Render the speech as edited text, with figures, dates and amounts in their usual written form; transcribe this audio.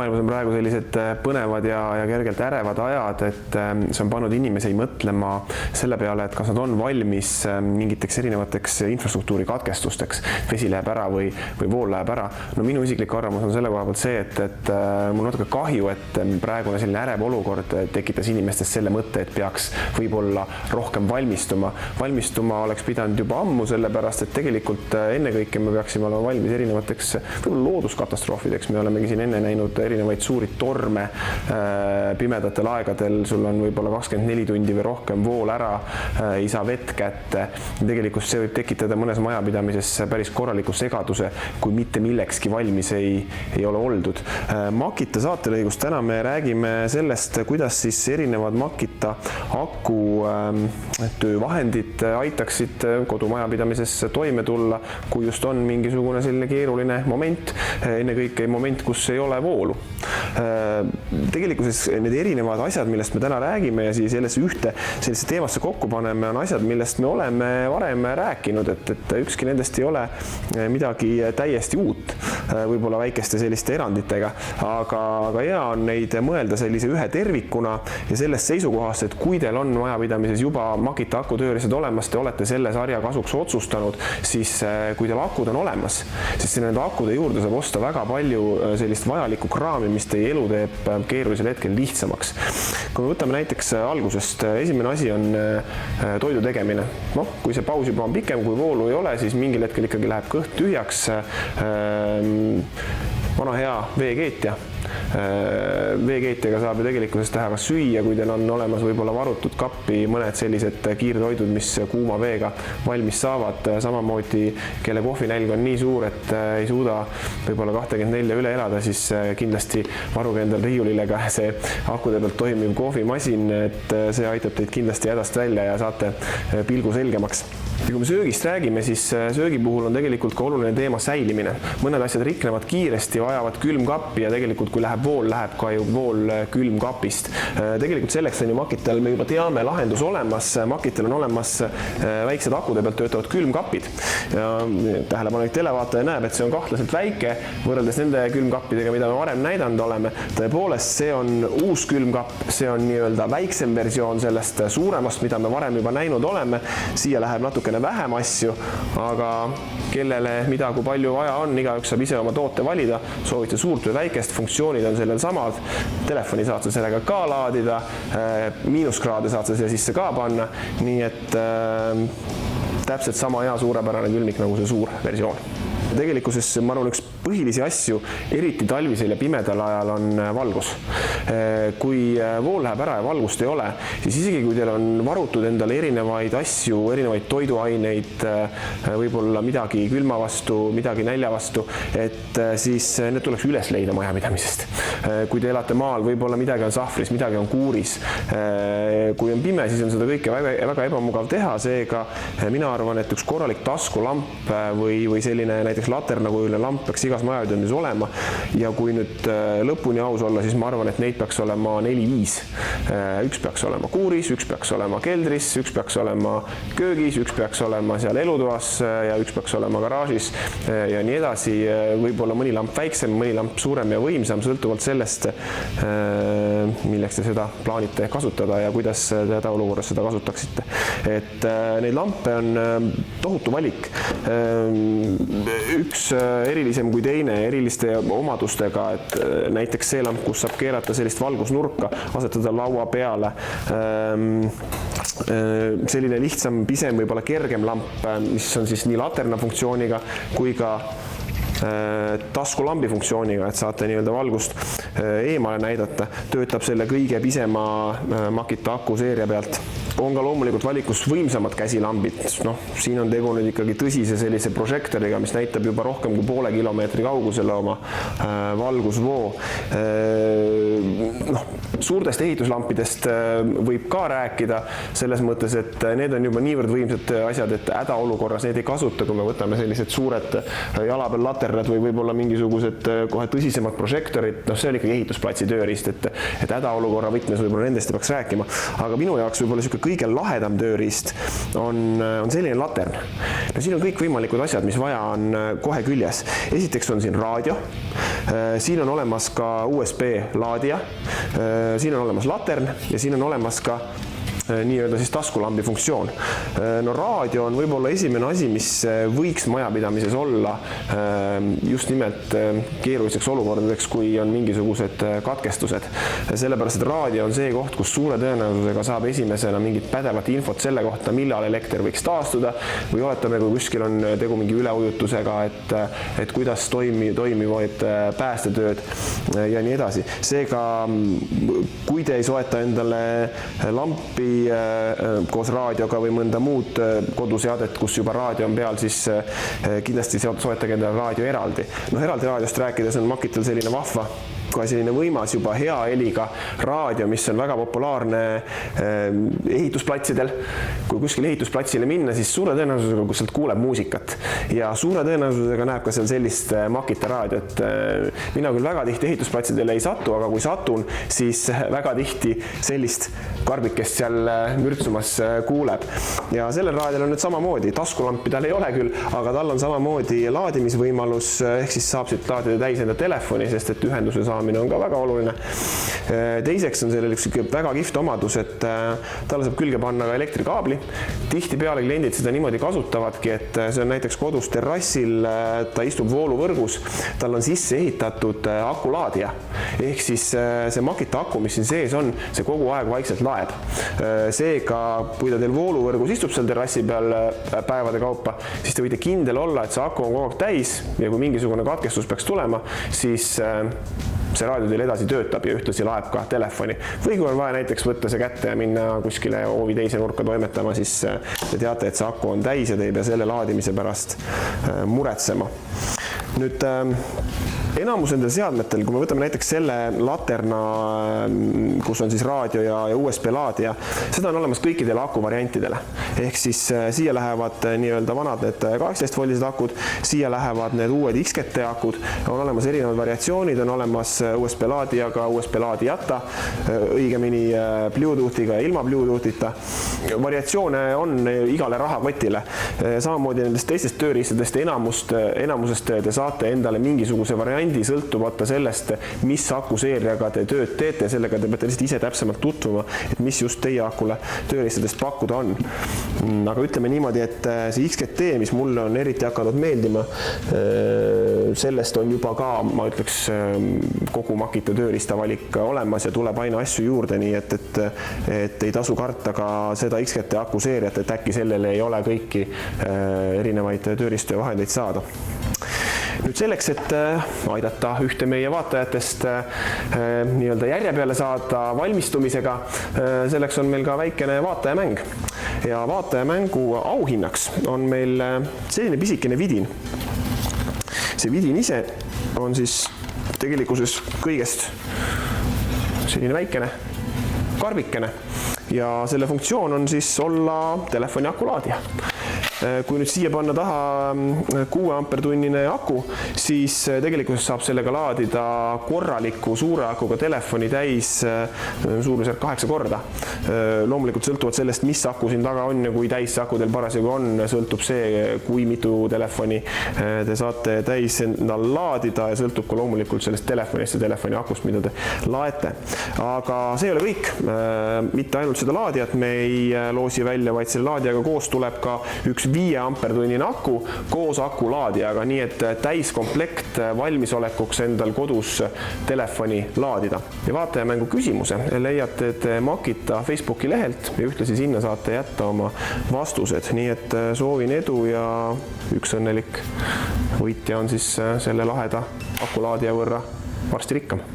maailmas on praegu sellised põnevad ja kergelt ärevad ajad, et see on pannud inimesi mõtlema selle peale, et kas nad on valmis mingiteks erinevateks infrastruktuuri katkestusteks. Vesi läheb ära või vool läheb ära. No minu isiklik arvamus on selle koha pealt see, et mul natuke kahju, et praegune selline ärev olukord tekitas inimestest selle mõtte, et peaks võib-olla rohkem valmistuma. Valmistuma oleks pidanud juba ammu, sellepärast, et tegelikult ennekõike me peaksime olema valmis erinevateks looduskatastroofideks. Me olemegi siin enne näinud erinevaid suuri torme pimedatel aegadel. Sul on võib-olla 24 tundi või rohkem vool ära, ei saa vett kätte. Tegelikult see võib tekitada mõnes majapidamises päris korraliku segaduse, kui mitte millekski valmis ei ole oldud. Makita saatelõigus täna me räägime sellest, kuidas siis erinevad Makita aku töövahendid aitaksid kodumajapidamises toime tulla, kui just on mingisugune selline keeruline moment, ennekõike moment, kus ei ole voolu. Tegelikkuses need erinevad asjad, millest me täna räägime ja siis sellesse teemasse kokku paneme, on asjad, millest me oleme varem rääkinud, et ükski nendest ei ole midagi täiesti uut, võib-olla väikeste selliste eranditega, aga hea on neid mõelda sellise ühe tervikuna ja sellest seisukohast, et kui teil on majapidamises juba Makita akutööriised olemas, te olete selle sarja kasuks otsustanud, siis kui teil akud on olemas, siis nende akude juurde saab osta väga palju sellist vajalikku kraami, mis teie elu teeb keerulisel hetkel lihtsamaks. Kui me võtame näiteks algusest, esimene asi on toidu tegemine. Kui see paus juba on pikem, kui voolu ei ole, siis mingil hetkel ikkagi läheb kõht tühjaks. Vana hea veekeetja. Veekeetjaga saab ju tegelikkuses teha ka süüa, kui teil on olemas võib-olla varutud kappi mõned sellised kiirtoidud, mis kuuma veega valmis saavad. Samamoodi, kelle kohvinälg on nii suur, et ei suuda võib-olla 24 üle elada, siis kindlasti varuge endal riiulile ka see akude pealt toimiv kohvimasin, et see aitab teid kindlasti hädast välja ja saate pilgu selgemaks. Ja kui me söögist räägime, siis söögi puhul on tegelikult ka oluline teema säilimine. Mõned asjad riknevad kiiresti, vajavad külmkappi ja tegelikult kui läheb vool, läheb ka ju vool külmkapist. Tegelikult selleks on ju Makital, me juba teame, lahendus olemas. Makital on olemas väiksed akude pealt töötavad külmkapid. Tähelepanelik televaataja näeb, et see on kahtlaselt väike võrreldes nende külmkappidega, mida me varem näidanud oleme. Tõepoolest, see on uus külmkapp, see on nii-öelda väiksem versioon sellest suuremast, mida me varem juba näinud oleme. Siia läheb natukene vähem asju, aga kellele mida kui palju vaja on, igaüks saab ise oma toote valida, soovite suurt või väikest, funktsioonid on sellel samad, telefoni saad sa sellega ka laadida, miinuskraade saad sa siia sisse ka panna, nii et täpselt sama hea suurepärane külmik nagu see suur versioon. Tegelikkuses, ma arvan, üks põhilisi asju, eriti talvisel ja pimedal ajal on valgus. Kui vool läheb ära ja valgust ei ole, siis isegi kui teil on varutud endale erinevaid asju, erinevaid toiduaineid, võib-olla midagi külma vastu, midagi nälja vastu, et siis need tuleks üles leida majapidamisest. Kui te elate maal, võib-olla midagi on sahvris, midagi on kuuris. Kui on pime, siis on seda kõike väga ebamugav teha, seega mina arvan, et üks korralik taskulamp või selline näiteks laternakujuline lamp peaks igas majapidamises olema ja kui nüüd lõpuni aus olla, siis ma arvan, et neid peaks olema 4-5. Üks peaks olema kuuris, üks peaks olema keldris, üks peaks olema köögis, üks peaks olema seal elutoas ja üks peaks olema garaažis ja nii edasi. Võib-olla mõni lamp väiksem, mõni lamp suurem ja võimsam, sõltuvalt sellest, milleks te seda plaanite kasutada ja kuidas te olukorras seda kasutaksite. Et neid lampe on tohutu valik. Üks erilisem kui teine, eriliste omadustega, et näiteks see lamp, kus saab keerata sellist valgusnurka, asetada laua peale. Selline lihtsam, pisem, võib-olla kergem lamp, mis on siis nii laterna funktsiooniga kui ka taskulambi funktsiooniga, et saate nii-öelda valgust eemale näidata, töötab selle kõige pisema Makita aku seeria pealt. On ka loomulikult valikus võimsamad käsilambid. Siin on tegu nüüd ikkagi tõsise sellise prožektoriga, mis näitab juba rohkem kui poole kilomeetri kaugusele oma valgusvoo. Suurtest ehituslampidest võib ka rääkida selles mõttes, et need on juba niivõrd võimsad asjad, et hädaolukorras need ei kasuta, kui me võtame sellised suured jala peal laterrad või võib-olla mingisugused kohe tõsisemad prožektorid. See oli ikkagi ehitusplatsi tööriist, et hädaolukorra võtmes võib-olla nendest ei peaks rääkima. Aga minu jaoks võib-olla kõige lahedam tööriist on selline latern. No siin on kõik võimalikud asjad, mis vaja on kohe küljes. Esiteks on siin raadio, siin on olemas ka USB laadija, siin on olemas latern ja siin on olemas ka nii-öelda siis taskulambi funktsioon. No raadio on võib-olla esimene asi, mis võiks majapidamises olla just nimelt keeruliseks olukordadeks, kui on mingisugused katkestused. Sellepärast, et raadio on see koht, kus suure tõenäosusega saab esimesena mingit pädevat infot selle kohta, millal elekter võiks taastuda või oletame, kui kuskil on tegu mingi üleujutusega, et kuidas toimivad päästetööd ja nii edasi. Seega, kui te ei soeta endale lampi koos raadioga või mõnda muud koduseadet, kus juba raadio on peal, siis kindlasti soetage endale raadio eraldi. No eraldi raadiost rääkides on Makitel selline vahva, kohe selline võimas juba hea heliga raadio, mis on väga populaarne ehitusplatsidel. Kui kuskil ehitusplatsile minna, siis suure tõenäosusega, kus sealt kuuleb muusikat ja suure tõenäosusega näeb ka seal sellist Makita raadiot. Mina küll väga tihti ehitusplatsidele ei satu, aga kui satun, siis väga tihti sellist karbikest seal mürtsumas kuuleb. Ja sellel raadiol on nüüd samamoodi, taskulampi tal ei ole küll, aga tal on samamoodi laadimisvõimalus, ehk siis saab siit laadida täis enda telefoni, sest et ühenduse saamine on ka väga oluline. Teiseks on sellel üks väga kihvt omadus, et talle saab külge panna ka elektrikaabli. Tihtipeale kliendid seda niimoodi kasutavadki, et see on näiteks kodus terrassil, ta istub vooluvõrgus, tal on sisse ehitatud akulaadija. Ehk siis see Makita aku, mis siin sees on, see kogu aeg vaikselt laeb. Seega, kui ta teil vooluvõrgus istub seal terrassi peal päevade kaupa, siis te võite kindel olla, et see aku on kogu aeg täis ja kui mingisugune katkestus peaks tulema, siis see raadio teil edasi töötab ja ühtlasi laeb ka telefoni. Või kui on vaja näiteks võtta see kätte ja minna kuskile hoovi teise nurka toimetama, siis te teate, et see aku on täis ja te ei pea selle laadimise pärast muretsema. Nüüd enamus nendel seadmetel, kui me võtame näiteks selle laterna, kus on siis raadio ja USB laadija, seda on olemas kõikidele akuvariantidele. Ehk siis siia lähevad nii-öelda vanad need 18-voldised akud, siia lähevad need uued XGT akud, on olemas erinevad variatsioonid, on olemas USB laadijaga, USB laadijata, õigemini Bluetoothiga ja ilma Bluetoothita. Variatsioone on igale rahakotile. Samamoodi nendest teistest tööriistadest enamusest te saate endale mingisuguse variandi sõltuvata sellest, mis akuseeriaga te tööd teete, sellega te peate lihtsalt ise täpsemalt tutvuma, et mis just teie akule tööriistadest pakkuda on. Aga ütleme niimoodi, et see XGT, mis mulle on eriti hakanud meeldima, sellest on juba ka, ma ütleks, kogu Makita tööriistavalik olemas ja tuleb aina asju juurde, nii et ei tasu karta ka seda XGT akuseeriat, et äkki sellele ei ole kõiki erinevaid tööriistu ja vahendeid saada. Nüüd selleks, et aidata ühte meie vaatajatest nii-öelda järje peale saada valmistumisega, selleks on meil ka väikene vaatajamäng. Ja vaatajamängu auhinnaks on meil selline pisikene vidin. See vidin ise on siis tegelikkuses kõigest selline väikene karbikene ja selle funktsioon on siis olla telefoni akulaadija. Kui nüüd siia panna taha 6 ampertunnine aku, siis tegelikult saab sellega laadida korraliku suure akuga telefoni täis suurusjärk 8 korda. Loomulikult sõltuvalt sellest, mis aku siin taga on ja kui täis see aku teil parasjagu on, sõltub see, kui mitu telefoni te saate täis endal laadida ja sõltub ka loomulikult sellest telefonist ja telefoni akust, mida te laete. Aga see ei ole kõik. Mitte ainult seda laadijat me ei loosi välja, vaid selle laadijaga koos tuleb ka üks 5 ampertunnine aku koos akulaadijaga, nii et täiskomplekt valmisolekuks endal kodus telefoni laadida. Ja vaatajamängu küsimuse leiate te Makita Facebooki lehelt ja ühtlasi sinna saate jätta oma vastused. Nii et soovin edu ja üks õnnelik võitja on siis selle laheda akulaadija võrra varsti rikkam.